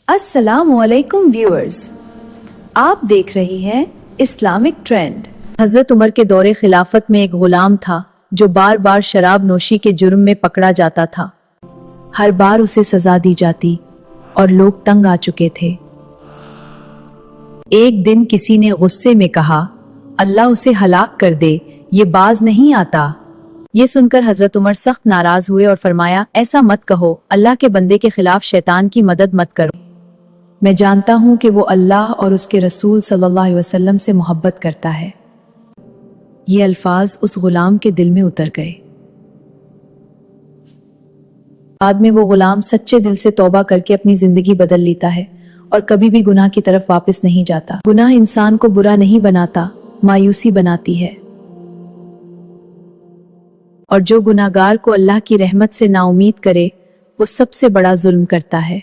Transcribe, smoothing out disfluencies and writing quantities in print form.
अस्सलामुअलैकुम व्यूअर्स, आप देख रही हैं इस्लामिक ट्रेंड। हजरत उमर के दौरे खिलाफत में एक गुलाम था जो बार बार शराब नोशी के जुर्म में पकड़ा जाता था। हर बार उसे सजा दी जाती और लोग तंग आ चुके थे। एक दिन किसी ने गुस्से में कहा, अल्लाह उसे हलाक कर दे, ये बाज नहीं आता। ये सुनकर हजरत उमर सख्त नाराज हुए और फरमाया, ऐसा मत कहो, अल्लाह के बंदे के खिलाफ शैतान की मदद मत करो। मैं जानता हूं कि वो अल्लाह और उसके रसूल सल्लल्लाहु अलैहि वसल्लम से मोहब्बत करता है। ये अल्फाज उस गुलाम के दिल में उतर गए। बाद में वो गुलाम सच्चे दिल से तौबा करके अपनी जिंदगी बदल लेता है और कभी भी गुनाह की तरफ वापस नहीं जाता। गुनाह इंसान को बुरा नहीं बनाता, मायूसी बनाती है। और जो गुनाहगार को अल्लाह की रहमत से नाउमीद करे, वो सबसे बड़ा जुल्म करता है।